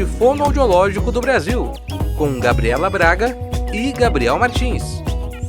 podcast fonoaudiológico do Brasil, com Gabriela Braga e Gabriel Martins.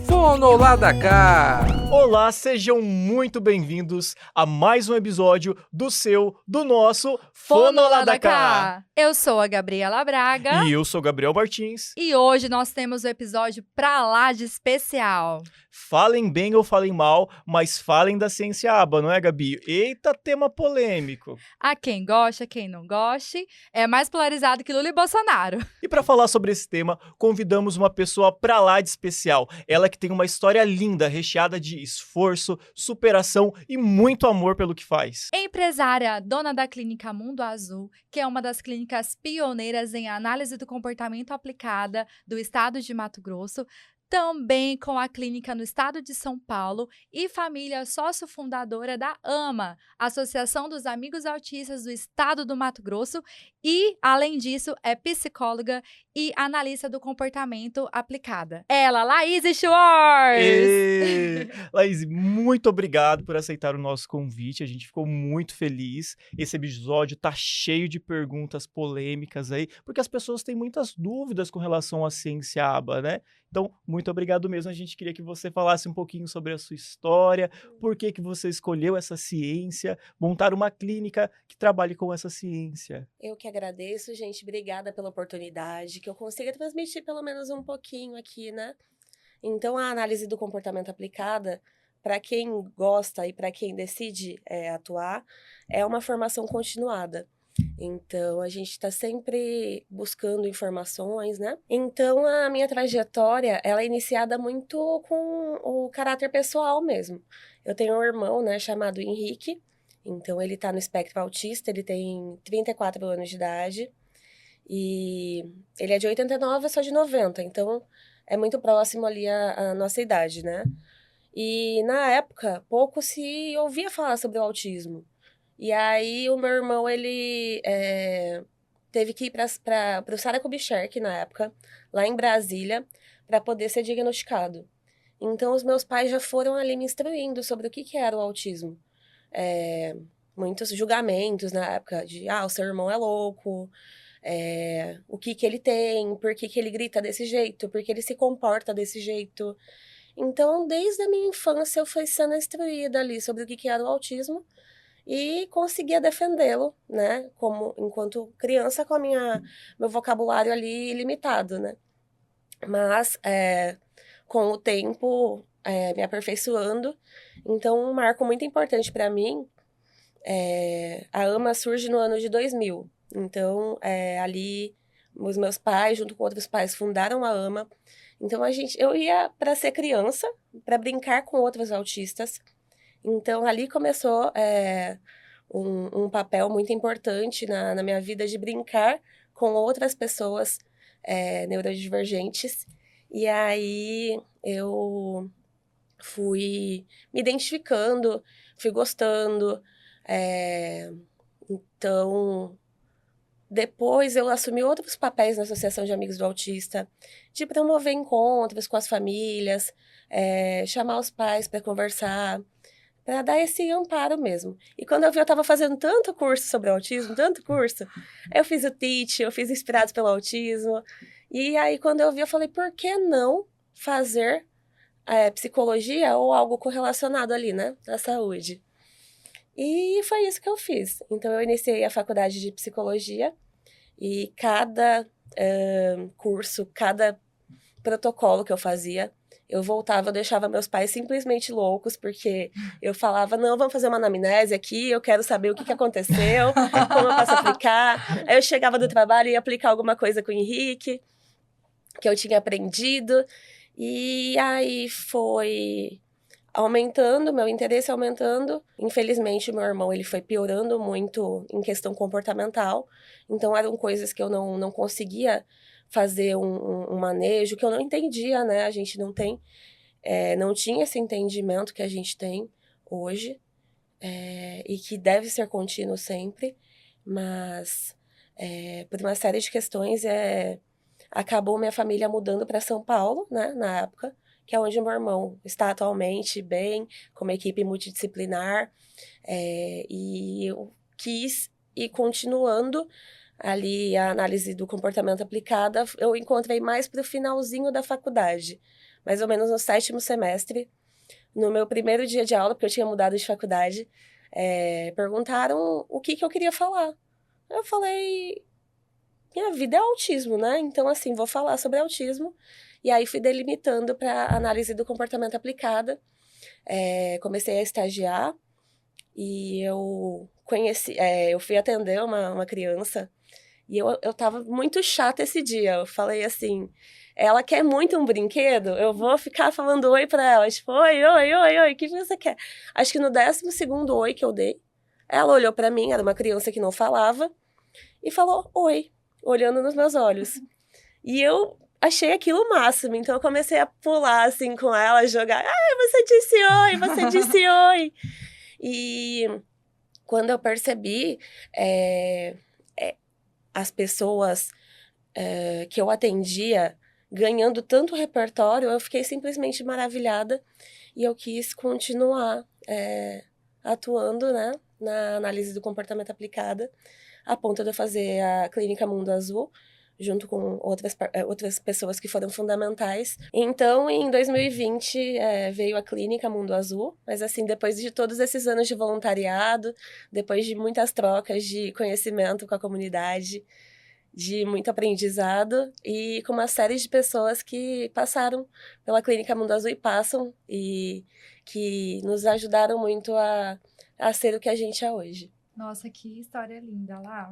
Fono lá da cá! Olá, sejam muito bem-vindos a mais um episódio do nosso Fono lá da cá! Eu sou a Gabriela Braga. E eu sou o Gabriel Martins. E hoje nós temos um episódio pra lá de especial. Falem bem ou falem mal, mas falem da ciência aba, não é, Gabi? Eita, tema polêmico. A quem gosta, quem não goste, é mais polarizado que Lula e Bolsonaro. E para falar sobre esse tema, convidamos uma pessoa pra lá de especial. Ela que tem uma história linda, recheada de esforço, superação e muito amor pelo que faz. Empresária, dona da clínica Mundo Azul, que é uma das clínicas pioneiras em análise do comportamento aplicada do estado de Mato Grosso, também com a clínica no estado de São Paulo e família sócio-fundadora da AMA, Associação dos Amigos Autistas do Estado do Mato Grosso, e, além disso, é psicóloga e analista do comportamento aplicada. Ela, Laís Schwartz! Laís, muito obrigado por aceitar o nosso convite, a gente ficou muito feliz. Esse episódio tá cheio de perguntas polêmicas aí, porque as pessoas têm muitas dúvidas com relação à ciência aba, né? Então, muito obrigado mesmo. A gente queria que você falasse um pouquinho sobre a sua história, por que você escolheu essa ciência, montar uma clínica que trabalhe com essa ciência. Eu que agradeço, gente. Obrigada pela oportunidade, que eu consiga transmitir pelo menos um pouquinho aqui, né? Então, a análise do comportamento aplicada, para quem gosta e para quem decide atuar, é uma formação continuada. Então, a gente está sempre buscando informações, né? Então, a minha trajetória, ela é iniciada muito com o caráter pessoal mesmo. Eu tenho um irmão, né, chamado Henrique. Então, ele está no espectro autista, ele tem 34 anos de idade. E ele é de 89, eu sou de 90. Então, é muito próximo ali a nossa idade, né? E, na época, pouco se ouvia falar sobre o autismo. E aí, o meu irmão, ele teve que ir para o Sara Kubitschek, na época, lá em Brasília, para poder ser diagnosticado. Então, os meus pais já foram ali me instruindo sobre o que era o autismo. Muitos julgamentos na época de, o seu irmão é louco, o que ele tem, por que ele grita desse jeito, por que ele se comporta desse jeito. Então, desde a minha infância, eu fui sendo instruída ali sobre o que era o autismo, e conseguia defendê-lo, né, enquanto criança, com meu vocabulário ali limitado, né. Mas, com o tempo, me aperfeiçoando, então um marco muito importante para mim, a AMA surge no ano de 2000. Então, ali, os meus pais, junto com outros pais, fundaram a AMA. Então, eu ia para ser criança, para brincar com outros autistas. Então, ali começou um papel muito importante na minha vida de brincar com outras pessoas neurodivergentes. E aí, eu fui me identificando, fui gostando. Então, depois eu assumi outros papéis na Associação de Amigos do Autista, de promover encontros com as famílias, chamar os pais para conversar, para dar esse amparo mesmo. E quando eu vi, eu estava fazendo tanto curso sobre autismo, tanto curso, eu fiz o TEACH, eu fiz Inspirados pelo Autismo, e aí quando eu vi, eu falei, por que não fazer psicologia ou algo correlacionado ali, né, à saúde? E foi isso que eu fiz. Então, eu iniciei a faculdade de psicologia, e cada curso, cada protocolo que eu fazia, eu voltava, eu deixava meus pais simplesmente loucos, porque eu falava, não, vamos fazer uma anamnese aqui, eu quero saber o que aconteceu, como eu posso aplicar. Aí eu chegava do trabalho e ia aplicar alguma coisa com o Henrique, que eu tinha aprendido, e aí foi aumentando, meu interesse aumentando. Infelizmente, o meu irmão, ele foi piorando muito em questão comportamental, então eram coisas que eu não conseguia fazer um manejo, que eu não entendia, né? A gente não tinha esse entendimento que a gente tem hoje, e que deve ser contínuo sempre, mas por uma série de questões, acabou minha família mudando para São Paulo, né, na época, que é onde meu irmão está atualmente, bem, com uma equipe multidisciplinar, e eu quis ir continuando ali a análise do comportamento aplicada, eu encontrei mais para o finalzinho da faculdade, mais ou menos no 7º semestre, no meu primeiro dia de aula, porque eu tinha mudado de faculdade, perguntaram o que eu queria falar. Eu falei, minha vida é autismo, né? Então, assim, vou falar sobre autismo. E aí fui delimitando para análise do comportamento aplicada. Comecei a estagiar e eu fui atender uma criança e eu tava muito chata esse dia. Eu falei assim, ela quer muito um brinquedo, eu vou ficar falando oi pra ela, tipo, oi, oi, oi, oi, o que você quer? Acho que no 12º oi que eu dei, ela olhou pra mim, era uma criança que não falava, e falou oi, olhando nos meus olhos. E eu achei aquilo o máximo, então eu comecei a pular assim com ela, jogar, você disse oi, você disse oi. E quando eu percebi, as pessoas que eu atendia ganhando tanto repertório, eu fiquei simplesmente maravilhada e eu quis continuar atuando, né, na análise do comportamento aplicada, a ponto de eu fazer a Clínica Mundo Azul, junto com outras pessoas que foram fundamentais. Então, em 2020, veio a Clínica Mundo Azul, mas assim, depois de todos esses anos de voluntariado, depois de muitas trocas de conhecimento com a comunidade, de muito aprendizado e com uma série de pessoas que passaram pela Clínica Mundo Azul e passam e que nos ajudaram muito a ser o que a gente é hoje. Nossa, que história linda, lá.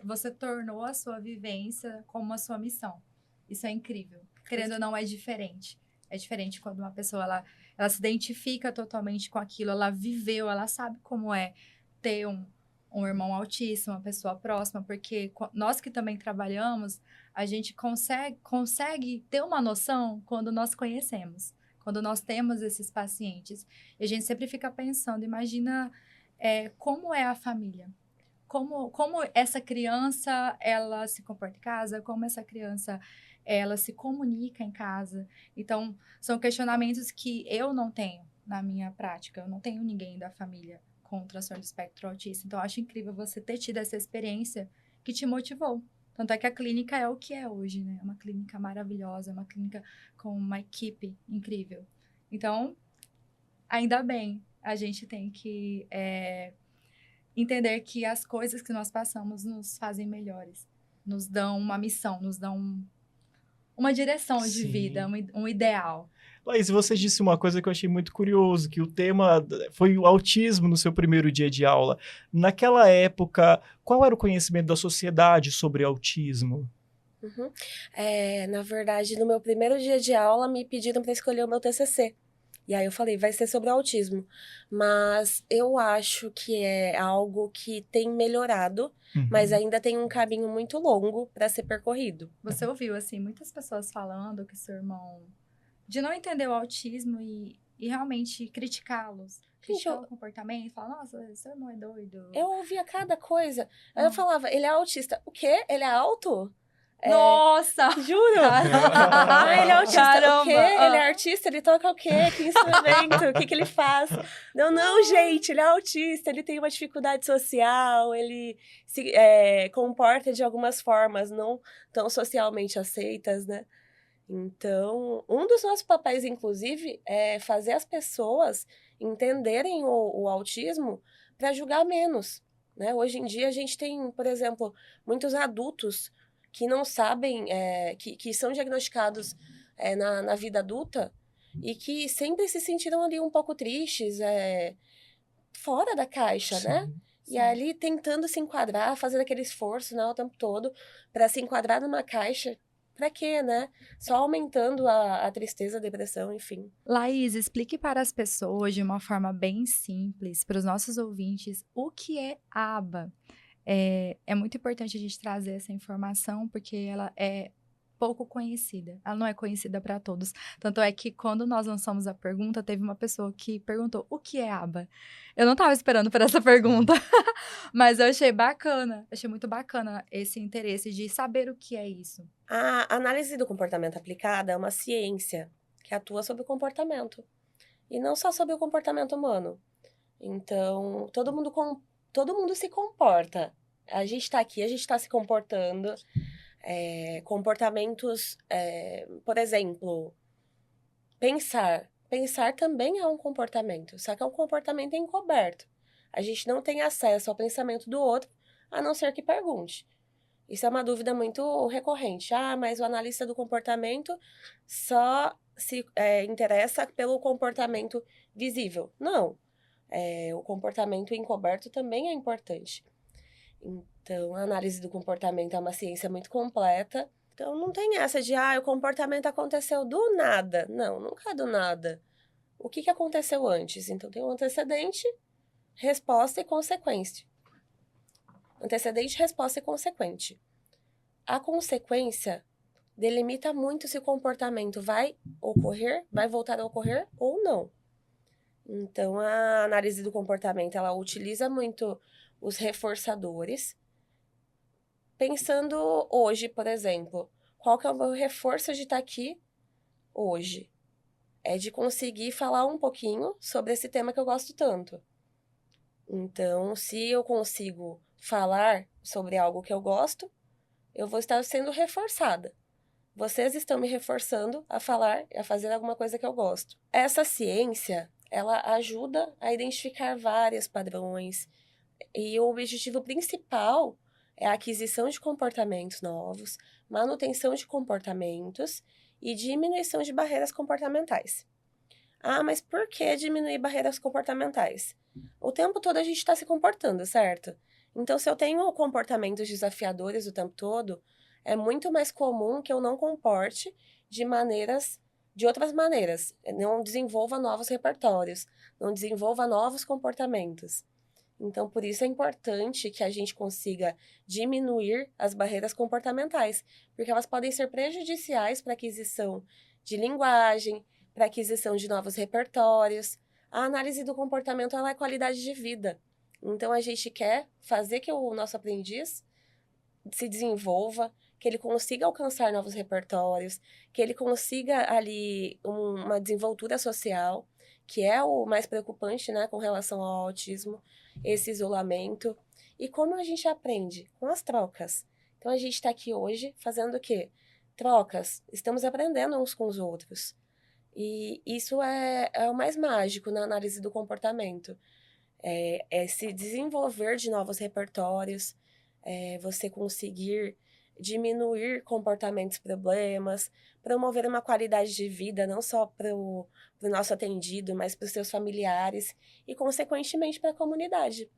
Você tornou a sua vivência como a sua missão. Isso é incrível. Querendo ou não, é diferente. É diferente quando uma pessoa ela se identifica totalmente com aquilo, ela viveu, ela sabe como é ter um irmão autista, uma pessoa próxima, porque nós que também trabalhamos, a gente consegue ter uma noção quando nós conhecemos, quando nós temos esses pacientes. E a gente sempre fica pensando, imagina como é a família, como essa criança, ela se comporta em casa, como essa criança, ela se comunica em casa. Então, são questionamentos que eu não tenho na minha prática, eu não tenho ninguém da família com transtorno do espectro autista. Então, eu acho incrível você ter tido essa experiência que te motivou. Tanto é que a clínica é o que é hoje, né? É uma clínica maravilhosa, uma clínica com uma equipe incrível. Então, ainda bem, a gente tem que entender que as coisas que nós passamos nos fazem melhores. Nos dão uma missão, nos dão uma direção de vida, um ideal. Laís, você disse uma coisa que eu achei muito curioso, que o tema foi o autismo no seu primeiro dia de aula. Naquela época, qual era o conhecimento da sociedade sobre autismo? Uhum. Na verdade, no meu primeiro dia de aula, me pediram para escolher o meu TCC. E aí eu falei, vai ser sobre autismo. Mas eu acho que é algo que tem melhorado, mas ainda tem um caminho muito longo para ser percorrido. Você ouviu, assim, muitas pessoas falando que seu irmão... de não entender o autismo e realmente criticá-los. Criticar o comportamento, falar, nossa, seu irmão é doido. Eu ouvia cada coisa. Aí eu falava, ele é autista. O quê? Ele é alto? Nossa! Juro! Ele é autista. Caramba. O quê? Ele é artista? Ele toca o quê? Que instrumento? O que ele faz? Não, gente, ele é autista, ele tem uma dificuldade social, ele se comporta de algumas formas não tão socialmente aceitas, né? Então, um dos nossos papéis, inclusive, é fazer as pessoas entenderem o autismo para julgar menos, né? Hoje em dia, a gente tem, por exemplo, muitos adultos que não sabem, que são diagnosticados na vida adulta e que sempre se sentiram ali um pouco tristes, fora da caixa, né? Sim. E ali tentando se enquadrar, fazendo aquele esforço, né, o tempo todo para se enquadrar numa caixa. Pra quê, né? Só aumentando a tristeza, a depressão, enfim. Laís, explique para as pessoas de uma forma bem simples, para os nossos ouvintes, o que é aba. É muito importante a gente trazer essa informação, porque ela é pouco conhecida. Ela não é conhecida para todos. Tanto é que quando nós lançamos a pergunta, teve uma pessoa que perguntou, o que é aba? Eu não estava esperando por essa pergunta, mas eu achei bacana. Achei muito bacana esse interesse de saber o que é isso. A análise do comportamento aplicada é uma ciência que atua sobre o comportamento. E não só sobre o comportamento humano. Então, todo mundo se comporta. A gente está aqui, a gente está se comportando. Comportamentos, por exemplo, pensar. Pensar também é um comportamento, só que é um comportamento encoberto. A gente não tem acesso ao pensamento do outro, a não ser que pergunte. Isso é uma dúvida muito recorrente. Mas o analista do comportamento só se interessa pelo comportamento visível. Não. O comportamento encoberto também é importante. Então, a análise do comportamento é uma ciência muito completa. Então, não tem essa de, o comportamento aconteceu do nada. Não, nunca é do nada. O que aconteceu antes? Então, tem um antecedente, resposta e consequência. Antecedente, resposta e consequente. A consequência delimita muito se o comportamento vai ocorrer, vai voltar a ocorrer ou não. Então, a análise do comportamento, ela utiliza muito os reforçadores. Pensando hoje, por exemplo, qual que é o meu reforço de estar aqui hoje? É de conseguir falar um pouquinho sobre esse tema que eu gosto tanto. Então, se eu consigo falar sobre algo que eu gosto, eu vou estar sendo reforçada. Vocês estão me reforçando a falar, a fazer alguma coisa que eu gosto. Essa ciência, ela ajuda a identificar vários padrões. E o objetivo principal é a aquisição de comportamentos novos, manutenção de comportamentos e diminuição de barreiras comportamentais. Mas por que diminuir barreiras comportamentais? O tempo todo a gente está se comportando, certo? Então, se eu tenho comportamentos desafiadores o tempo todo, é muito mais comum que eu não comporte de outras maneiras. Não desenvolva novos repertórios, não desenvolva novos comportamentos. Então, por isso é importante que a gente consiga diminuir as barreiras comportamentais, porque elas podem ser prejudiciais para a aquisição de linguagem, para a aquisição de novos repertórios. A análise do comportamento, ela é qualidade de vida. Então, a gente quer fazer que o nosso aprendiz se desenvolva, que ele consiga alcançar novos repertórios, que ele consiga ali uma desenvoltura social, que é o mais preocupante, né, com relação ao autismo, esse isolamento. E como a gente aprende? Com as trocas. Então, a gente está aqui hoje fazendo o quê? Trocas. Estamos aprendendo uns com os outros. E isso é o mais mágico na análise do comportamento. É se desenvolver de novos repertórios, você conseguir diminuir comportamentos problemas, promover uma qualidade de vida não só para o nosso atendido, mas para os seus familiares e, consequentemente, para a comunidade.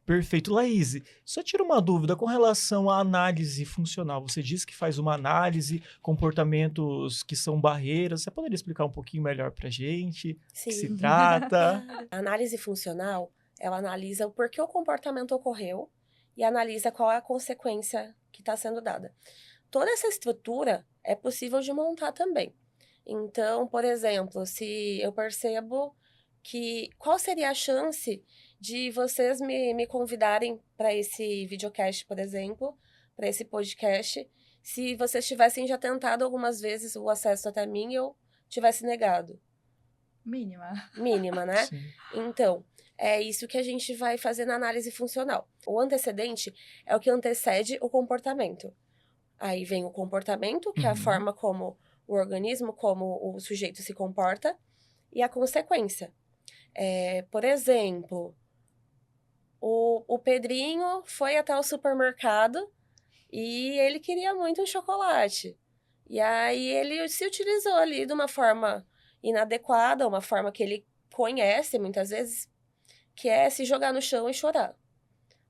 Perfeito. Laís, só tira uma dúvida com relação à análise funcional. Você disse que faz uma análise, comportamentos que são barreiras. Você poderia explicar um pouquinho melhor para a gente? Sim. O que se trata? A análise funcional, ela analisa o porquê o comportamento ocorreu e analisa qual é a consequência que está sendo dada. Toda essa estrutura é possível de montar também. Então, por exemplo, se eu percebo que qual seria a chance de vocês me convidarem para esse videocast, por exemplo, para esse podcast, se vocês tivessem já tentado algumas vezes o acesso até mim e eu tivesse negado. Mínima, né? Sim. Então, é isso que a gente vai fazer na análise funcional. O antecedente é o que antecede o comportamento. Aí vem o comportamento, que é a forma como o organismo, como o sujeito se comporta, e a consequência. Por exemplo, o Pedrinho foi até o supermercado e ele queria muito um chocolate. E aí ele se utilizou ali de uma forma inadequada, uma forma que ele conhece muitas vezes, que é se jogar no chão e chorar.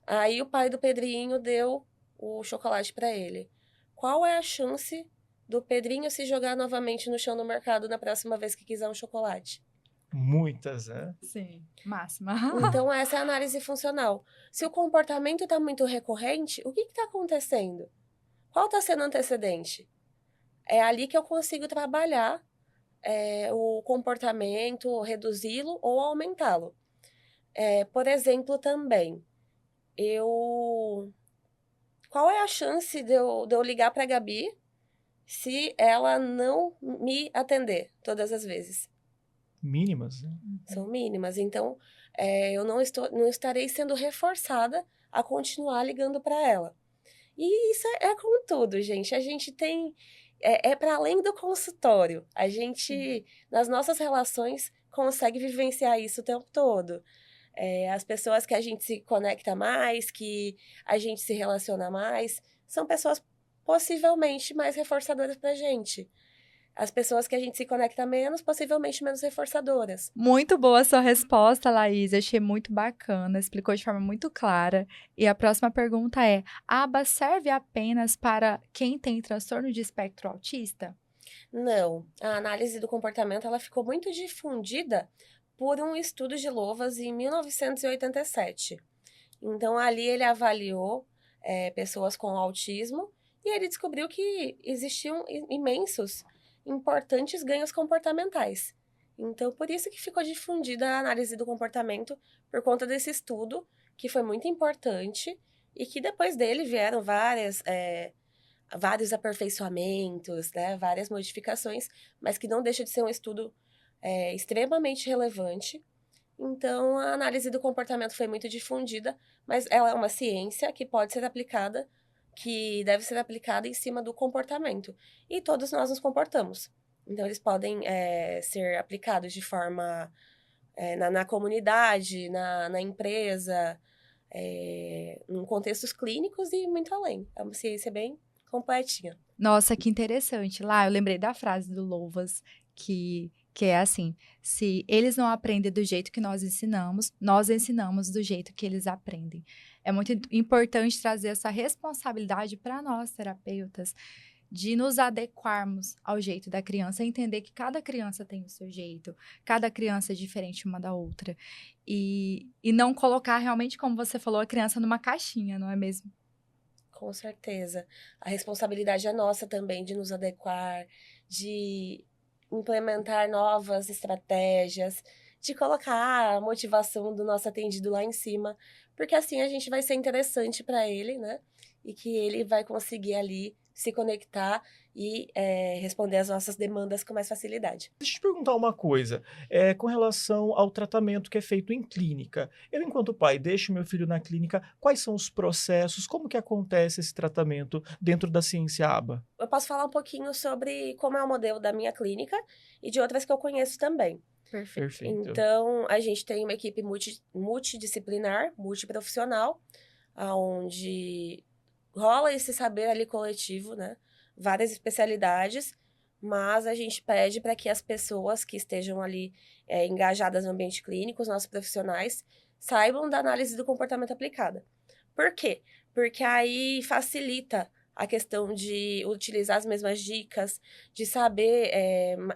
Aí o pai do Pedrinho deu o chocolate para ele. Qual é a chance do Pedrinho se jogar novamente no chão no mercado na próxima vez que quiser um chocolate? Muitas, né? Sim, máxima. Então, essa é a análise funcional. Se o comportamento está muito recorrente, o que está acontecendo? Qual está sendo o antecedente? É ali que eu consigo trabalhar o comportamento, reduzi-lo ou aumentá-lo. Por exemplo, também, qual é a chance de eu ligar para a Gabi se ela não me atender todas as vezes? Mínimas, né? São mínimas. Então, eu não estarei sendo reforçada a continuar ligando para ela. E isso é com tudo, gente. A gente tem... É para além do consultório. A gente, nas nossas relações, consegue vivenciar isso o tempo todo. As pessoas que a gente se conecta mais, que a gente se relaciona mais, são pessoas possivelmente mais reforçadoras pra gente. As pessoas que a gente se conecta menos, possivelmente menos reforçadoras. Muito boa a sua resposta, Laís. Achei muito bacana, explicou de forma muito clara. E a próxima pergunta é: a aba serve apenas para quem tem transtorno de espectro autista? Não, a análise do comportamento ela ficou muito difundida por um estudo de Lowas em 1987. Então, ali ele avaliou pessoas com autismo e ele descobriu que existiam imensos, importantes ganhos comportamentais. Então, por isso que ficou difundida a análise do comportamento, por conta desse estudo, que foi muito importante, e que depois dele vieram vários aperfeiçoamentos, né, várias modificações, mas que não deixa de ser um estudo extremamente relevante. Então, a análise do comportamento foi muito difundida, mas ela é uma ciência que pode ser aplicada, que deve ser aplicada em cima do comportamento. E todos nós nos comportamos. Então, eles podem ser aplicados de forma na comunidade, na empresa, em contextos clínicos e muito além. É uma ciência bem completinha. Nossa, que interessante. Lá, eu lembrei da frase do Lowas, que é assim: se eles não aprendem do jeito que nós ensinamos do jeito que eles aprendem. É muito importante trazer essa responsabilidade para nós, terapeutas, de nos adequarmos ao jeito da criança, entender que cada criança tem o seu jeito, cada criança é diferente uma da outra. E não colocar realmente, como você falou, a criança numa caixinha, não é mesmo? Com certeza. A responsabilidade é nossa também de nos adequar, de implementar novas estratégias, de colocar a motivação do nosso atendido lá em cima, porque assim a gente vai ser interessante para ele, né? E que ele vai conseguir ali se conectar e responder às nossas demandas com mais facilidade. Deixa eu te perguntar uma coisa, com relação ao tratamento que é feito em clínica. Eu, enquanto pai, deixo meu filho na clínica, quais são os processos, como que acontece esse tratamento dentro da ciência ABA? Eu posso falar um pouquinho sobre como é o modelo da minha clínica e de outras que eu conheço também. Perfeito. Então, a gente tem uma equipe multidisciplinar, multiprofissional, onde rola esse saber ali coletivo, né? Várias especialidades, mas a gente pede para que as pessoas que estejam ali engajadas no ambiente clínico, os nossos profissionais, saibam da análise do comportamento aplicada. Por quê? Porque aí facilita a questão de utilizar as mesmas dicas, de saber,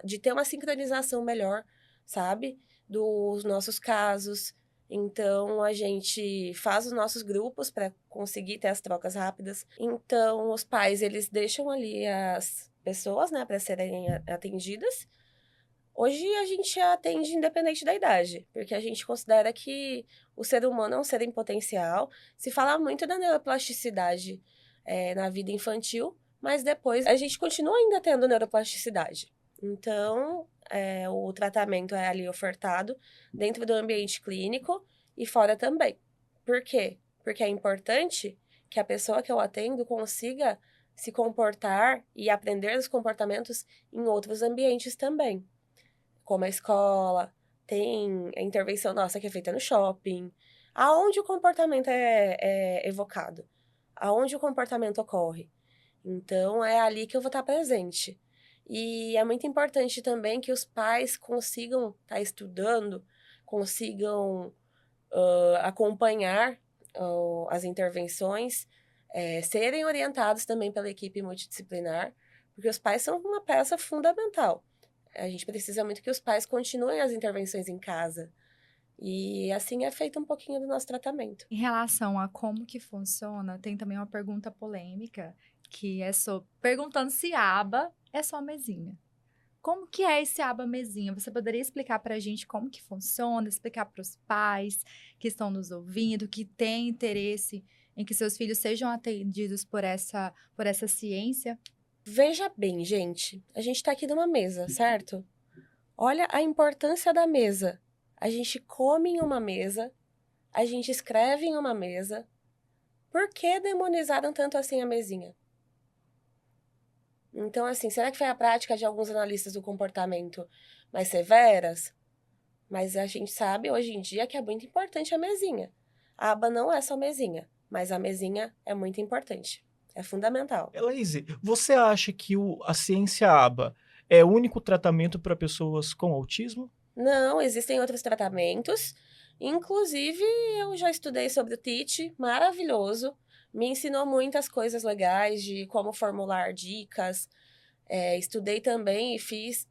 de ter uma sincronização melhor, sabe? Dos nossos casos. Então, a gente faz os nossos grupos para conseguir ter as trocas rápidas. Então, os pais, eles deixam ali as pessoas, né, para serem atendidas. Hoje, a gente atende independente da idade, porque a gente considera que o ser humano é um ser em potencial. Se fala muito da neuroplasticidade na vida infantil, mas depois a gente continua ainda tendo neuroplasticidade. Então, o tratamento é ali ofertado dentro do ambiente clínico e fora também. Por quê? Porque é importante que a pessoa que eu atendo consiga se comportar e aprender os comportamentos em outros ambientes também. Como a escola, tem a intervenção nossa que é feita no shopping, aonde o comportamento é evocado, aonde o comportamento ocorre. Então, é ali que eu vou estar presente. E é muito importante também que os pais consigam estar estudando, consigam acompanhar as intervenções, serem orientados também pela equipe multidisciplinar, porque os pais são uma peça fundamental. A gente precisa muito que os pais continuem as intervenções em casa. E assim é feito um pouquinho do nosso tratamento. Em relação a como que funciona, tem também uma pergunta polêmica, que é perguntando se aba é só mesinha. Como que é esse aba mesinha? Você poderia explicar para a gente como que funciona, explicar para os pais que estão nos ouvindo, que têm interesse em que seus filhos sejam atendidos por essa ciência? Veja bem, gente, a gente está aqui numa mesa, certo? Olha a importância da mesa. a gente come em uma mesa, a gente escreve em uma mesa. Por que demonizaram tanto assim a mesinha? Então, assim, será que foi a prática de alguns analistas do comportamento mais severas? Mas a gente sabe hoje em dia que é muito importante a mesinha. A aba não é só mesinha, mas a mesinha é muito importante. É fundamental. Elaise, você acha que a ciência aba é o único tratamento para pessoas com autismo? Não, existem outros tratamentos. Inclusive, eu já estudei sobre o TEACH, maravilhoso. Me ensinou muitas coisas legais de como formular dicas. Estudei também e fiz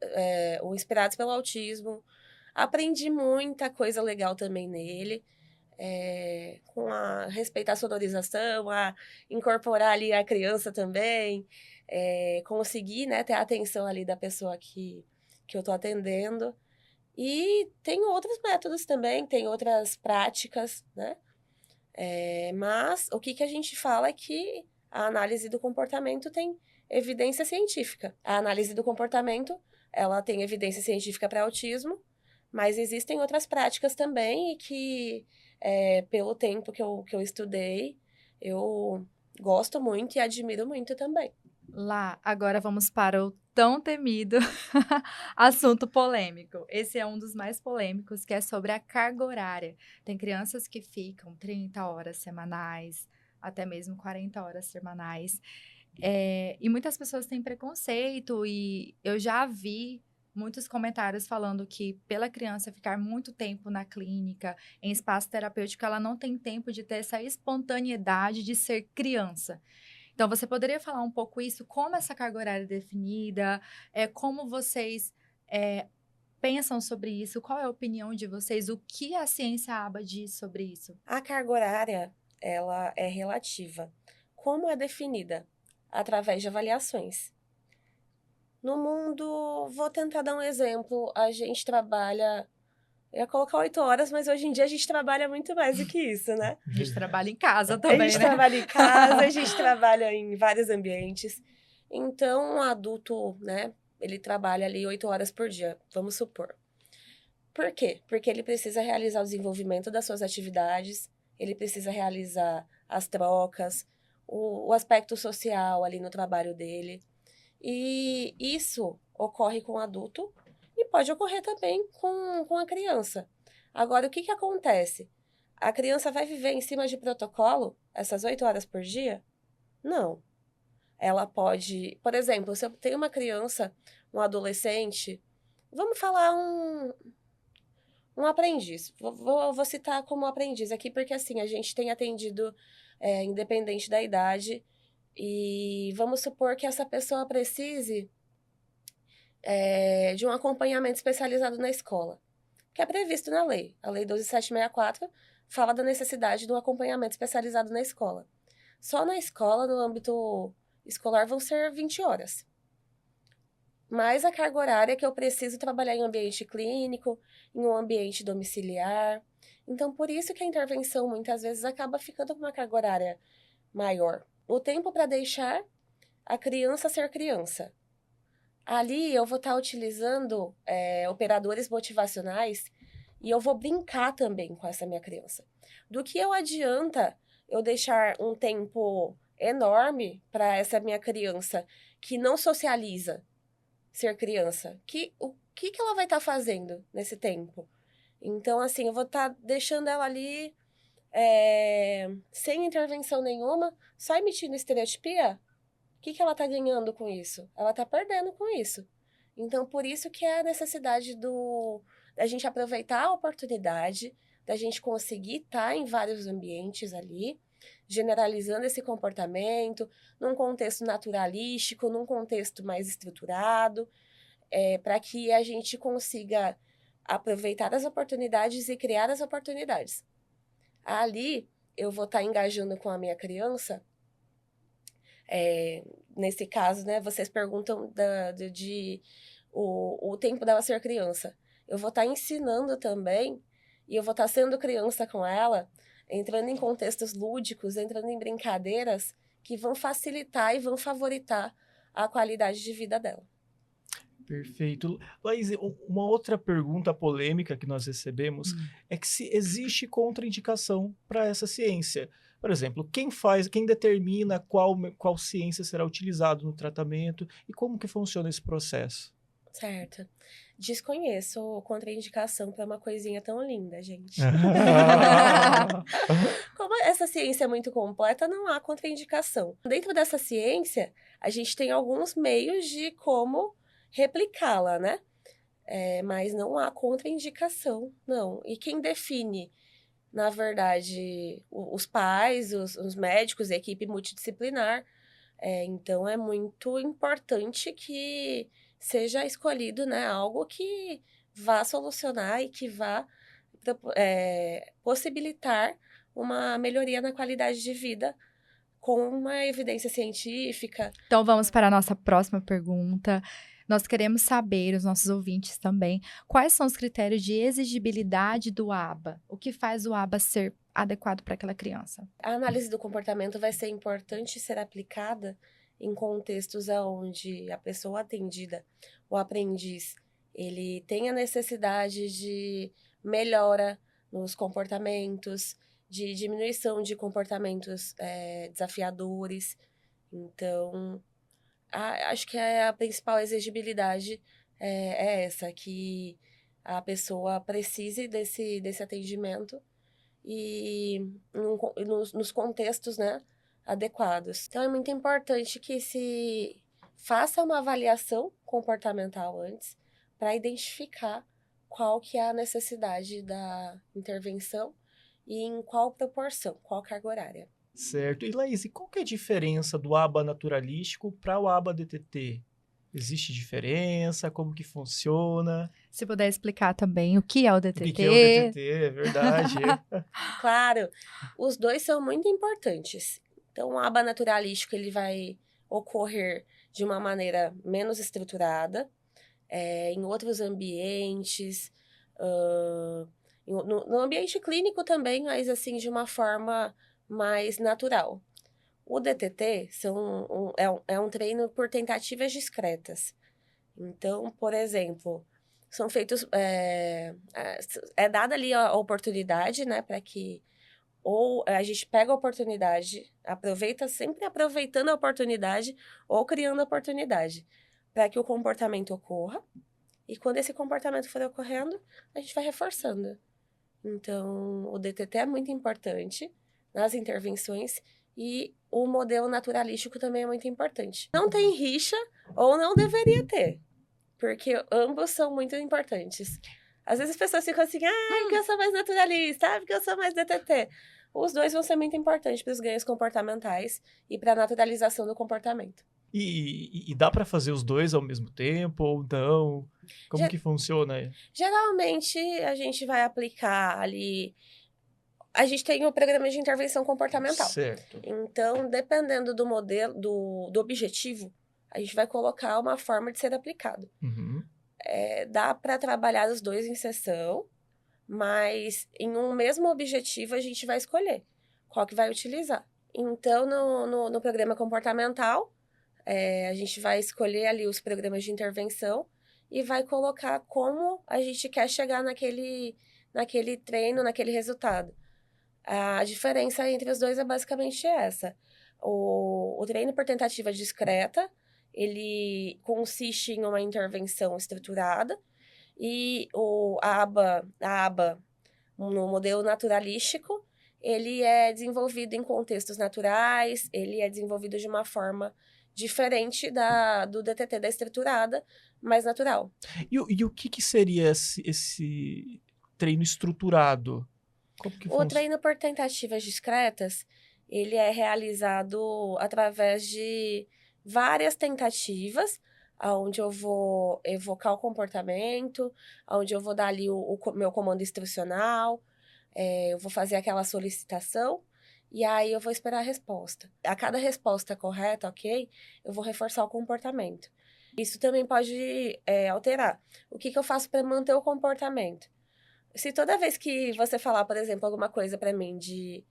o Inspirados pelo Autismo. Aprendi muita coisa legal também nele. Com a respeitar a sonorização, a incorporar ali a criança também. Conseguir, né, ter a atenção ali da pessoa que eu tô atendendo. E tem outros métodos também, tem outras práticas, né? Mas o que a gente fala é que a análise do comportamento tem evidência científica. A análise do comportamento, ela tem evidência científica para autismo, mas existem outras práticas também e que, pelo tempo que eu estudei, eu gosto muito e admiro muito também. Lá, agora vamos para o tão temido assunto polêmico. Esse é um dos mais polêmicos, que é sobre a carga horária. Tem crianças que ficam 30 horas semanais, até mesmo 40 horas semanais. E muitas pessoas têm preconceito e eu já vi muitos comentários falando que pela criança ficar muito tempo na clínica, em espaço terapêutico, ela não tem tempo de ter essa espontaneidade de ser criança. Então, você poderia falar um pouco isso, como essa carga horária é definida, como vocês pensam sobre isso, qual é a opinião de vocês, o que a ciência aba diz sobre isso? A carga horária, ela é relativa. Como é definida? Através de avaliações. No mundo, vou tentar dar um exemplo, a gente trabalha, eu ia colocar 8 horas, mas hoje em dia a gente trabalha muito mais do que isso, né? A gente trabalha em casa A também, gente né? trabalha em casa, a gente trabalha em vários ambientes. Então, um adulto, né, ele trabalha ali 8 horas por dia, vamos supor. Por quê? Porque ele precisa realizar o desenvolvimento das suas atividades, ele precisa realizar as trocas, o aspecto social ali no trabalho dele. E isso ocorre com o adulto e pode ocorrer também com a criança. Agora, o que acontece? A criança vai viver em cima de protocolo essas 8 horas por dia? Não. Ela pode... Por exemplo, se eu tenho uma criança, um adolescente... Vamos falar um aprendiz. Vou citar como aprendiz aqui, porque assim, a gente tem atendido independente da idade. E vamos supor que essa pessoa precise de um acompanhamento especializado na escola, que é previsto na lei. A Lei 12.764 fala da necessidade do acompanhamento especializado na escola. Só na escola, no âmbito escolar, vão ser 20 horas. Mais a carga horária que eu preciso trabalhar em um ambiente clínico, em um ambiente domiciliar. Então, por isso que a intervenção, muitas vezes, acaba ficando com uma carga horária maior. O tempo para deixar a criança ser criança. Ali eu vou estar utilizando operadores motivacionais e eu vou brincar também com essa minha criança. Do que adianta eu deixar um tempo enorme para essa minha criança que não socializa ser criança? O que ela vai estar fazendo nesse tempo? Então, assim, eu vou estar deixando ela ali sem intervenção nenhuma, só emitindo estereotipia. O que ela está ganhando com isso? Ela está perdendo com isso. Então, por isso que é a necessidade da gente aproveitar a oportunidade, da gente conseguir estar em vários ambientes ali, generalizando esse comportamento, num contexto naturalístico, num contexto mais estruturado, para que a gente consiga aproveitar as oportunidades e criar as oportunidades. Ali, eu vou estar engajando com a minha criança. Nesse caso, né, vocês perguntam o tempo dela ser criança. Eu vou estar ensinando também, e eu vou estar sendo criança com ela, entrando em contextos lúdicos, entrando em brincadeiras que vão facilitar e vão favoritar a qualidade de vida dela. Perfeito. Laís, uma outra pergunta polêmica que nós recebemos é que se existe contraindicação para essa ciência. Por exemplo, quem determina qual ciência será utilizado no tratamento e como que funciona esse processo? Certo. Desconheço contraindicação para uma coisinha tão linda, gente. Como essa ciência é muito completa, não há contraindicação. Dentro dessa ciência, a gente tem alguns meios de como replicá-la, né? Mas não há contraindicação, não. E quem define, na verdade, os pais, os médicos, a equipe multidisciplinar. Então, é muito importante que seja escolhido, né, algo que vá solucionar e que vá possibilitar uma melhoria na qualidade de vida com uma evidência científica. Então, vamos para a nossa próxima pergunta. Nós queremos saber, os nossos ouvintes também, quais são os critérios de exigibilidade do ABA? O que faz o ABA ser adequado para aquela criança? A análise do comportamento vai ser importante ser aplicada em contextos onde a pessoa atendida, o aprendiz, ele tem a necessidade de melhora nos comportamentos, de diminuição de comportamentos desafiadores. Então, acho que a principal exigibilidade é essa, que a pessoa precise desse atendimento e nos contextos, né, adequados. Então, é muito importante que se faça uma avaliação comportamental antes para identificar qual que é a necessidade da intervenção e em qual proporção, qual carga horária. Certo. E, Laís, qual que é a diferença do ABA naturalístico para o ABA DTT? Existe diferença? Como que funciona? Se puder explicar também o que é o DTT. O que é o DTT, é verdade. Claro, os dois são muito importantes. Então, o ABA naturalístico ele vai ocorrer de uma maneira menos estruturada, em outros ambientes, no ambiente clínico também, mas assim, de uma forma mais natural. O DTT é um treino por tentativas discretas. Então, por exemplo, são feitos... É dada ali a oportunidade, né, para que... Ou a gente pega a oportunidade, sempre aproveitando a oportunidade ou criando a oportunidade para que o comportamento ocorra. E quando esse comportamento for ocorrendo, a gente vai reforçando. Então, o DTT é muito importante nas intervenções e o modelo naturalístico também é muito importante. Não tem rixa ou não deveria ter, porque ambos são muito importantes. Às vezes as pessoas ficam assim, porque eu sou mais naturalista, porque eu sou mais DTT. Os dois vão ser muito importantes para os ganhos comportamentais e para a naturalização do comportamento. E dá para fazer os dois ao mesmo tempo ou não? Como que funciona? Geralmente, a gente vai aplicar ali... A gente tem o programa de intervenção comportamental. Certo. Então, dependendo do modelo, do objetivo, a gente vai colocar uma forma de ser aplicado. Uhum. Dá para trabalhar os dois em sessão, mas em um mesmo objetivo a gente vai escolher qual que vai utilizar. Então, no programa comportamental, a gente vai escolher ali os programas de intervenção e vai colocar como a gente quer chegar naquele treino, naquele resultado. A diferença entre os dois é basicamente essa. O treino por tentativa discreta, ele consiste em uma intervenção estruturada e a aba no modelo naturalístico, ele é desenvolvido em contextos naturais, ele é desenvolvido de uma forma diferente do DTT da estruturada, mais natural. E o que seria esse treino estruturado? Como que O treino por tentativas discretas, ele é realizado através de várias tentativas, onde eu vou evocar o comportamento, onde eu vou dar ali o meu comando instrucional, eu vou fazer aquela solicitação, e aí eu vou esperar a resposta. A cada resposta correta, ok, eu vou reforçar o comportamento. Isso também pode alterar. O que eu faço para manter o comportamento? Se toda vez que você falar, por exemplo, alguma coisa pra mim de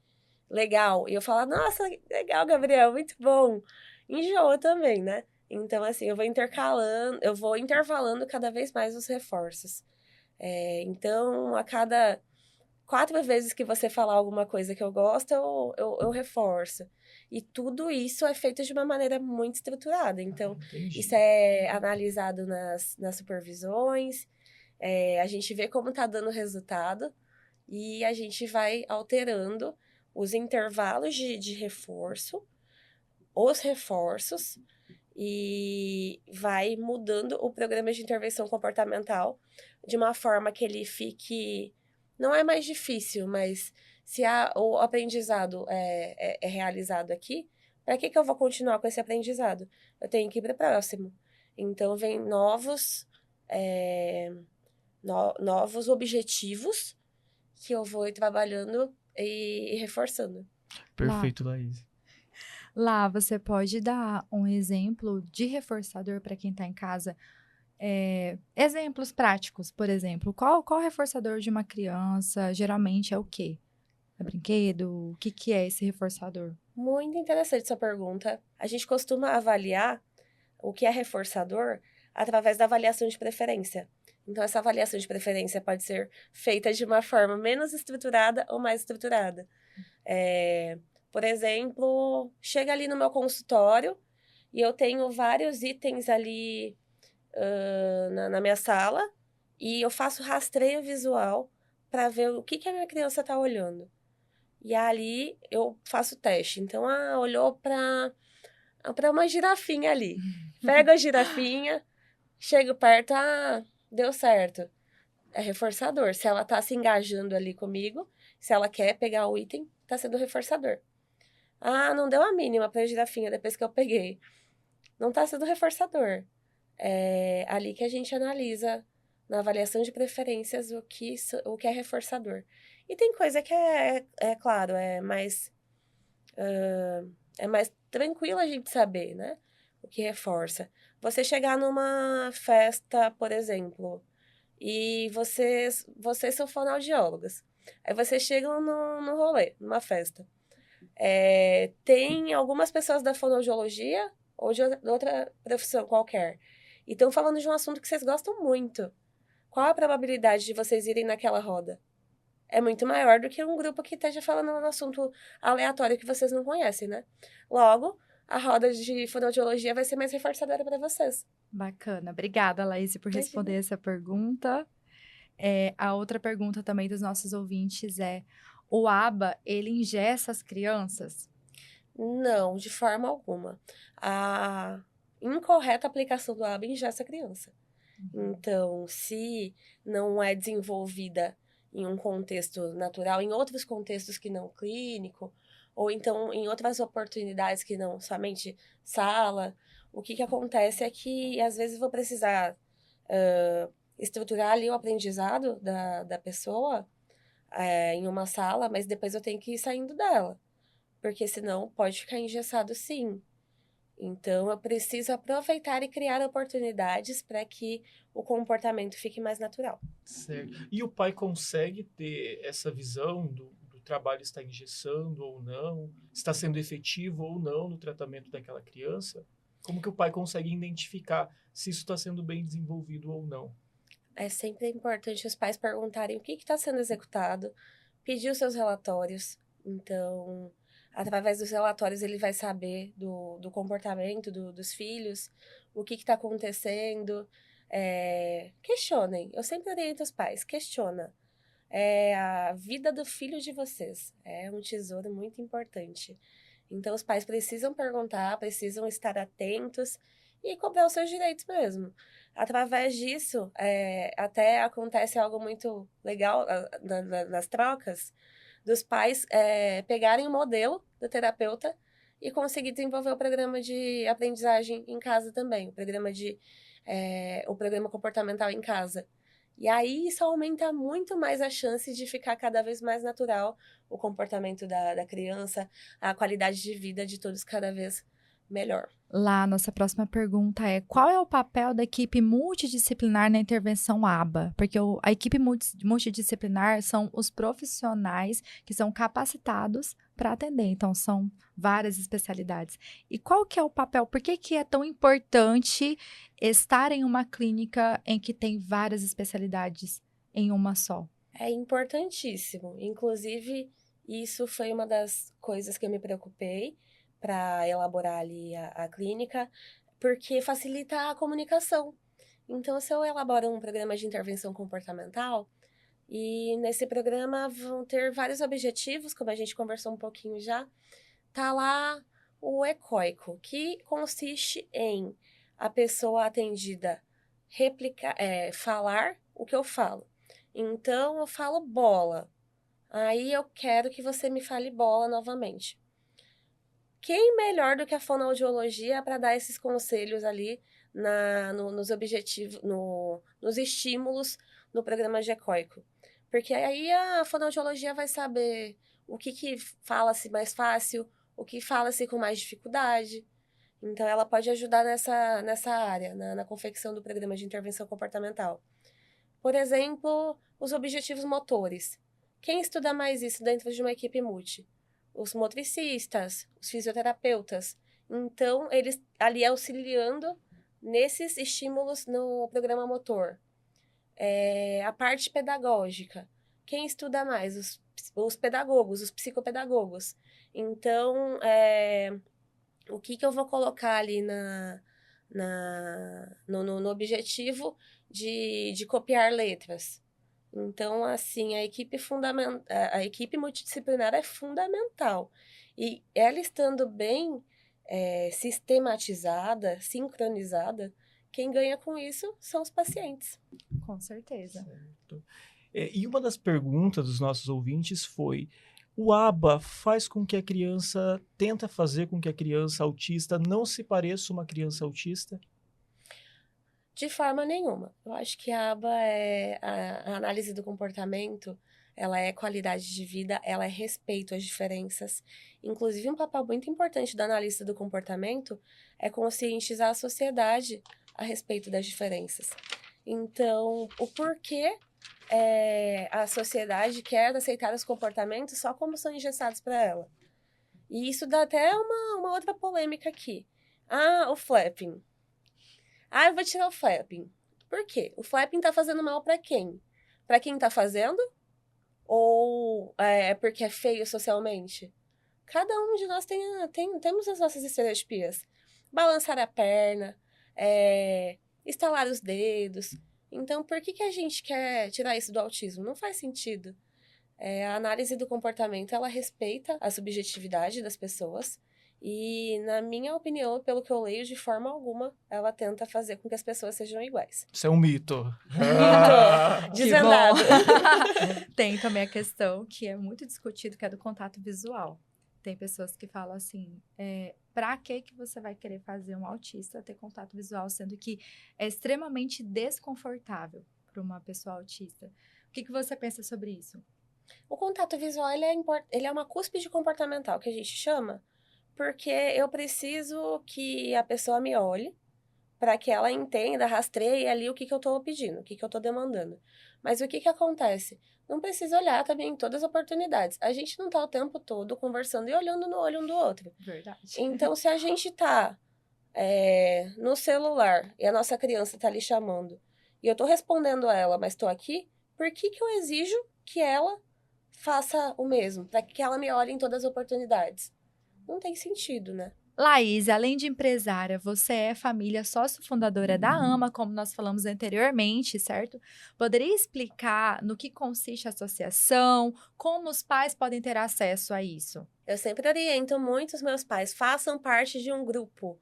legal, e eu falar, nossa, legal, Gabriel, muito bom, enjoa também, né? Então, assim, eu vou intervalando cada vez mais os reforços. Então, a cada 4 vezes que você falar alguma coisa que eu gosto, eu reforço. E tudo isso é feito de uma maneira muito estruturada. Então, Entendi. isso é analisado nas supervisões, a gente vê como está dando resultado e a gente vai alterando os intervalos de reforço, os reforços, e vai mudando o programa de intervenção comportamental de uma forma que ele fique... Não é mais difícil, mas se o aprendizado é realizado aqui, para que eu vou continuar com esse aprendizado? Eu tenho que ir para o próximo. Então, vem novos objetivos que eu vou ir trabalhando e reforçando. Perfeito, Laís. Lá, você pode dar um exemplo de reforçador para quem está em casa? Exemplos práticos, por exemplo. Qual reforçador de uma criança geralmente é o quê? É brinquedo? O que é esse reforçador? Muito interessante essa pergunta. A gente costuma avaliar o que é reforçador através da avaliação de preferência. Então, essa avaliação de preferência pode ser feita de uma forma menos estruturada ou mais estruturada. Por exemplo, chega ali no meu consultório e eu tenho vários itens ali na minha sala e eu faço rastreio visual para ver o que a minha criança está olhando. E ali eu faço teste. Então, olhou para uma girafinha ali. Pega a girafinha, chego perto, deu certo. É reforçador. Se ela tá se engajando ali comigo, se ela quer pegar o item, tá sendo reforçador. Não deu a mínima pra girafinha depois que eu peguei. Não tá sendo reforçador. É ali que a gente analisa, na avaliação de preferências, o que é reforçador. E tem coisa que claro, é mais tranquilo a gente saber, né? O que reforça. Você chegar numa festa, por exemplo, e vocês são fonoaudiólogas. Aí vocês chegam no rolê, numa festa. Tem algumas pessoas da fonoaudiologia ou de outra profissão qualquer. E estão falando de um assunto que vocês gostam muito. Qual a probabilidade de vocês irem naquela roda? É muito maior do que um grupo que esteja falando um assunto aleatório que vocês não conhecem, né? Logo, a roda de fonoaudiologia vai ser mais reforçadora para vocês. Bacana. Obrigada, Laís, por responder essa pergunta. A outra pergunta também dos nossos ouvintes é: o ABA, ele engessa as crianças? Não, de forma alguma. A incorreta aplicação do ABA engessa a criança. Então, se não é desenvolvida em um contexto natural, em outros contextos que não clínico, ou então em outras oportunidades que não somente sala, o que acontece é que às vezes vou precisar estruturar ali o aprendizado da pessoa em uma sala, mas depois eu tenho que ir saindo dela, porque senão pode ficar engessado sim. Então, eu preciso aproveitar e criar oportunidades para que o comportamento fique mais natural. Certo. E o pai consegue ter essa visão do trabalho está engessando ou não, está sendo efetivo ou não no tratamento daquela criança? Como que o pai consegue identificar se isso está sendo bem desenvolvido ou não? É sempre importante os pais perguntarem o que está sendo executado, pedir os seus relatórios. Então, através dos relatórios, ele vai saber do comportamento dos filhos, o que está acontecendo. Questionem. Eu sempre oriento os pais. Questiona. É a vida do filho de vocês. É um tesouro muito importante. Então, os pais precisam perguntar, precisam estar atentos e cobrar os seus direitos mesmo. Através disso, até acontece algo muito legal nas trocas, dos pais pegarem o modelo do terapeuta e conseguir desenvolver o programa de aprendizagem em casa também, o programa comportamental em casa. E aí isso aumenta muito mais a chance de ficar cada vez mais natural o comportamento da criança, a qualidade de vida de todos cada vez melhor. Lá, nossa próxima pergunta é: qual é o papel da equipe multidisciplinar na intervenção ABA? Porque a equipe multidisciplinar são os profissionais que são capacitados para atender, então são várias especialidades. E qual que é o papel? Por que que é tão importante estar em uma clínica em que tem várias especialidades em uma só? É importantíssimo. Inclusive, isso foi uma das coisas que eu me preocupei para elaborar ali a clínica, porque facilita a comunicação. Então, se eu elaboro um programa de intervenção comportamental, e nesse programa vão ter vários objetivos, como a gente conversou um pouquinho já, tá lá o ecoico, que consiste em a pessoa atendida falar o que eu falo. Então, eu falo bola. Aí eu quero que você me fale bola novamente. Quem melhor do que a fonoaudiologia para dar esses conselhos ali nos objetivos, nos estímulos no programa GECOICO? Porque aí a fonoaudiologia vai saber o que fala-se mais fácil, o que fala-se com mais dificuldade. Então, ela pode ajudar nessa área, na confecção do programa de intervenção comportamental. Por exemplo, os objetivos motores. Quem estuda mais isso dentro de uma equipe multi? Os motricistas, os fisioterapeutas. Então, eles ali auxiliando nesses estímulos no programa motor. A parte pedagógica. Quem estuda mais? Os pedagogos, os psicopedagogos. Então, o que eu vou colocar ali no objetivo de copiar letras? Então, assim, a equipe multidisciplinar é fundamental. E ela estando bem sistematizada, sincronizada, quem ganha com isso são os pacientes. Com certeza. Certo. E uma das perguntas dos nossos ouvintes foi: o ABA tenta fazer com que a criança autista não se pareça uma criança autista? De forma nenhuma. Eu acho que a ABA a análise do comportamento, ela é qualidade de vida, ela é respeito às diferenças. Inclusive, um papel muito importante da analista do comportamento é conscientizar a sociedade a respeito das diferenças. Então, o porquê a sociedade quer aceitar os comportamentos só como são engessados para ela. E isso dá até uma outra polêmica aqui. O flapping. Eu vou tirar o flapping. Por quê? O flapping tá fazendo mal para quem? Para quem tá fazendo? Ou é porque é feio socialmente? Cada um de nós temos as nossas estereotipias. Balançar a perna, estalar os dedos. Então, por que a gente quer tirar isso do autismo? Não faz sentido. A análise do comportamento, ela respeita a subjetividade das pessoas. E, na minha opinião, pelo que eu leio, de forma alguma, ela tenta fazer com que as pessoas sejam iguais. Isso é um mito. Desvendado. Tem também a questão que é muito discutido, que é do contato visual. Tem pessoas que falam assim, pra que você vai querer fazer um autista ter contato visual, sendo que é extremamente desconfortável para uma pessoa autista. O que você pensa sobre isso? O contato visual, ele é uma cúspide comportamental, que a gente chama, porque eu preciso que a pessoa me olhe para que ela entenda, rastreie ali o que eu estou pedindo, o que eu estou demandando. Mas o que acontece? Não precisa olhar também em todas as oportunidades. A gente não está o tempo todo conversando e olhando no olho um do outro. Verdade. Então, se a gente está no celular e a nossa criança está ali chamando e eu estou respondendo a ela, mas estou aqui, por que eu exijo que ela faça o mesmo? Para que ela me olhe em todas as oportunidades? Não tem sentido, né? Laís, além de empresária, você é família sócio-fundadora da AMA, como nós falamos anteriormente, certo? Poderia explicar no que consiste a associação, como os pais podem ter acesso a isso? Eu sempre oriento muito os meus pais, façam parte de um grupo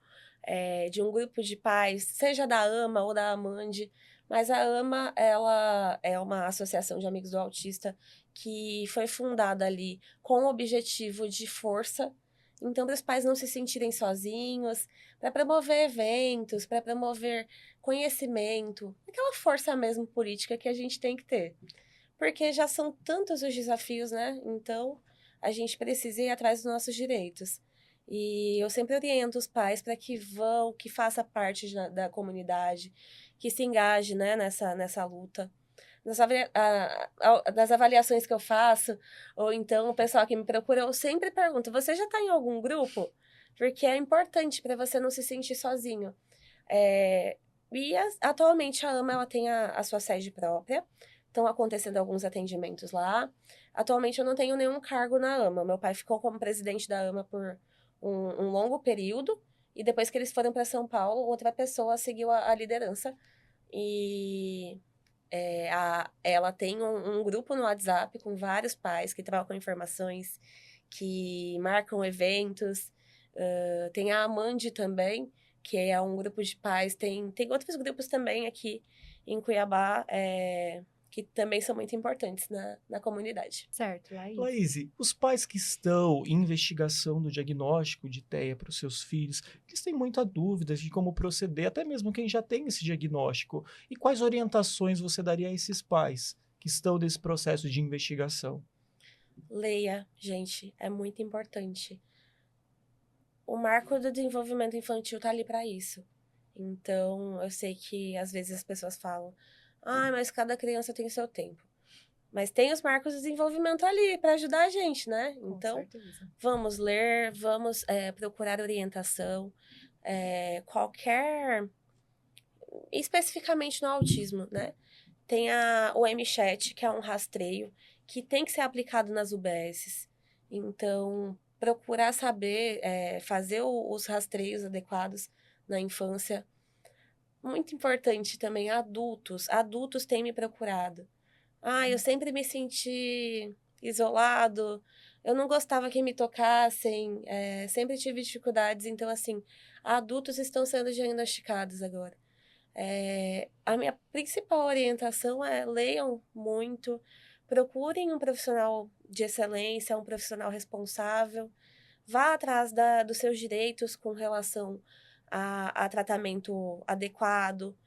de pais, seja da AMA ou da Amande, mas a AMA, ela é uma associação de amigos do autista que foi fundada ali com o objetivo de força. Então, para os pais não se sentirem sozinhos, para promover eventos, para promover conhecimento, aquela força mesmo política que a gente tem que ter. Porque já são tantos os desafios, né? Então, a gente precisa ir atrás dos nossos direitos. E eu sempre oriento os pais para que faça parte da comunidade, que se engaje, né, nessa luta. Das avaliações que eu faço, ou então o pessoal que me procura, eu sempre pergunto, você já está em algum grupo? Porque é importante para você não se sentir sozinho. Atualmente a AMA ela tem a sua sede própria, estão acontecendo alguns atendimentos lá. Atualmente eu não tenho nenhum cargo na AMA, meu pai ficou como presidente da AMA por um longo período, e depois que eles foram para São Paulo, outra pessoa seguiu a liderança, e ela tem um grupo no WhatsApp com vários pais que trocam informações, que marcam eventos. Tem a Amande também, que é um grupo de pais. Tem outros grupos também aqui em Cuiabá, que também são muito importantes na comunidade. Certo, Laís. Laís, os pais que estão em investigação do diagnóstico de TEA para os seus filhos, eles têm muita dúvida de como proceder, até mesmo quem já tem esse diagnóstico. E quais orientações você daria a esses pais que estão nesse processo de investigação? Leia, gente, é muito importante. O marco do desenvolvimento infantil tá ali para isso. Então, eu sei que às vezes as pessoas falam, mas cada criança tem o seu tempo. Mas tem os marcos de desenvolvimento ali para ajudar a gente, né? Então, vamos ler, vamos procurar orientação, especificamente no autismo, né? Tem o MChat, que é um rastreio, que tem que ser aplicado nas UBSs. Então, procurar saber, fazer os rastreios adequados na infância. Muito importante também, adultos têm me procurado. Eu sempre me senti isolado, eu não gostava que me tocassem, sempre tive dificuldades, então assim, adultos estão sendo diagnosticados agora. A minha principal orientação é leiam muito, procurem um profissional de excelência, um profissional responsável, vá atrás dos seus direitos com relação a tratamento adequado,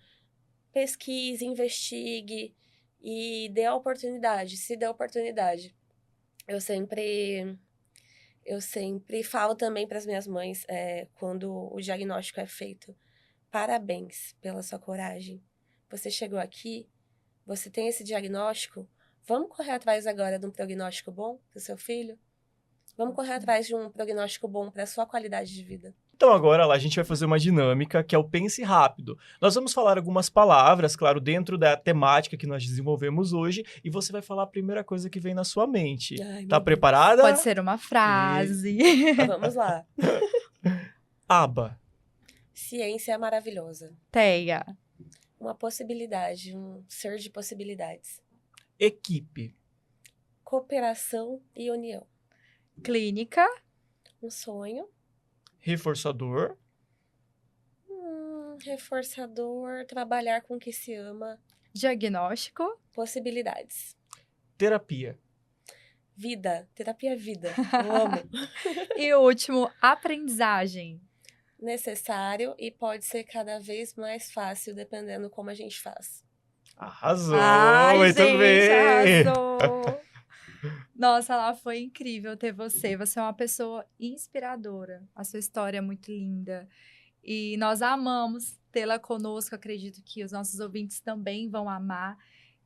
pesquise, investigue e dê a oportunidade, se dê a oportunidade. Eu sempre falo também para as minhas mães, quando o diagnóstico é feito, parabéns pela sua coragem. Você chegou aqui, você tem esse diagnóstico, vamos correr atrás agora de um prognóstico bom para o seu filho? Vamos correr atrás de um prognóstico bom para a sua qualidade de vida. Então agora lá a gente vai fazer uma dinâmica que é o Pense Rápido. Nós vamos falar algumas palavras, claro, dentro da temática que nós desenvolvemos hoje, e você vai falar a primeira coisa que vem na sua mente. Tá preparada? Pode ser uma frase. Vamos lá. Aba. Ciência maravilhosa. TEA. Uma possibilidade, um ser de possibilidades. Equipe. Cooperação e união. Clínica. Um sonho. Reforçador. Reforçador, trabalhar com o que se ama. Diagnóstico. Possibilidades. Terapia. Vida, terapia é vida. Eu amo. E o último, aprendizagem. Necessário e pode ser cada vez mais fácil, dependendo como a gente faz. Arrasou! Ai, muito gente, bem! arrasou! Nossa, lá foi incrível ter você. Você é uma pessoa inspiradora. A sua história é muito linda. E nós amamos tê-la conosco. Acredito que os nossos ouvintes também vão amar.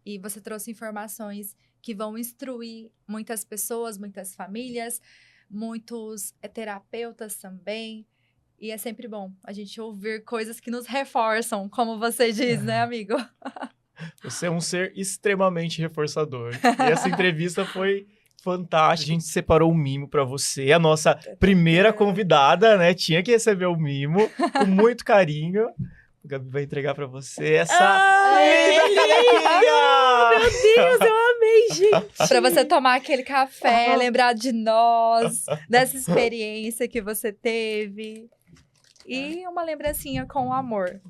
E você trouxe informações que vão instruir muitas pessoas, muitas famílias, muitos terapeutas também. E é sempre bom a gente ouvir coisas que nos reforçam, como você diz, né, amigo? Você é um ser extremamente reforçador. E essa entrevista foi fantástica. A gente separou um mimo para você. A nossa primeira convidada, né? Tinha que receber o mimo com muito carinho. O Gabi vai entregar para você essa linda canequinha! Meu Deus, eu amei, gente! Para você tomar aquele café, lembrar de nós, dessa experiência que você teve. E uma lembrancinha com amor.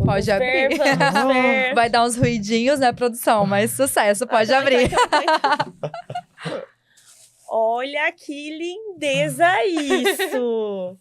Pode abrir. Vamos ver. Vai dar uns ruidinhos, né, produção? Mas sucesso, pode abrir. Olha que lindeza isso!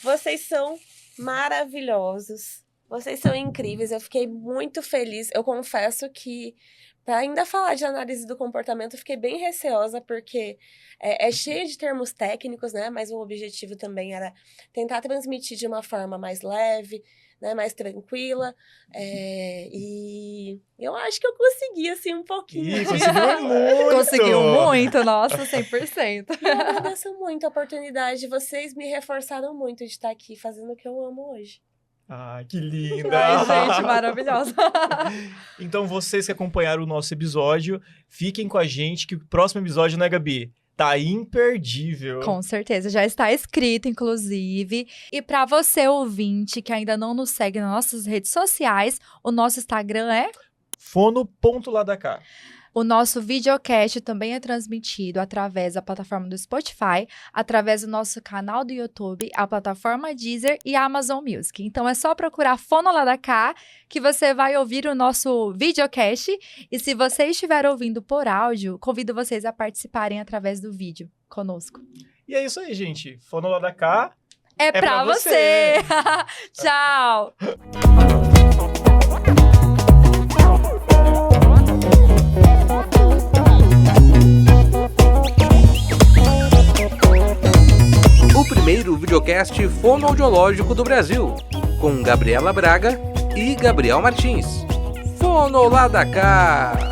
Vocês são maravilhosos. Vocês são incríveis. Eu fiquei muito feliz. Eu confesso que Para ainda falar de análise do comportamento, eu fiquei bem receosa, porque é cheio de termos técnicos, né? Mas o objetivo também era tentar transmitir de uma forma mais leve, né? Mais tranquila. E eu acho que eu consegui, assim, um pouquinho. Ih, conseguiu muito! Conseguiu muito, nossa, 100%. Eu agradeço muito a oportunidade. Vocês me reforçaram muito de estar aqui fazendo o que eu amo hoje. Ai, que linda! Ai, gente, maravilhosa. Então, vocês que acompanharam o nosso episódio, fiquem com a gente, que o próximo episódio, né, Gabi? Tá imperdível. Com certeza, já está escrito, inclusive. E para você, ouvinte, que ainda não nos segue nas nossas redes sociais, o nosso Instagram é... Fono.ladacá. O nosso videocast também é transmitido através da plataforma do Spotify, através do nosso canal do YouTube, a plataforma Deezer e a Amazon Music. Então é só procurar Fono Lá da Cá que você vai ouvir o nosso videocast. E se você estiver ouvindo por áudio, convido vocês a participarem através do vídeo conosco. E é isso aí, gente. Fono Ladacá. É pra você! Tchau! O primeiro videocast fonoaudiológico do Brasil, com Gabriela Braga e Gabriel Martins. Fono Lá da Cá!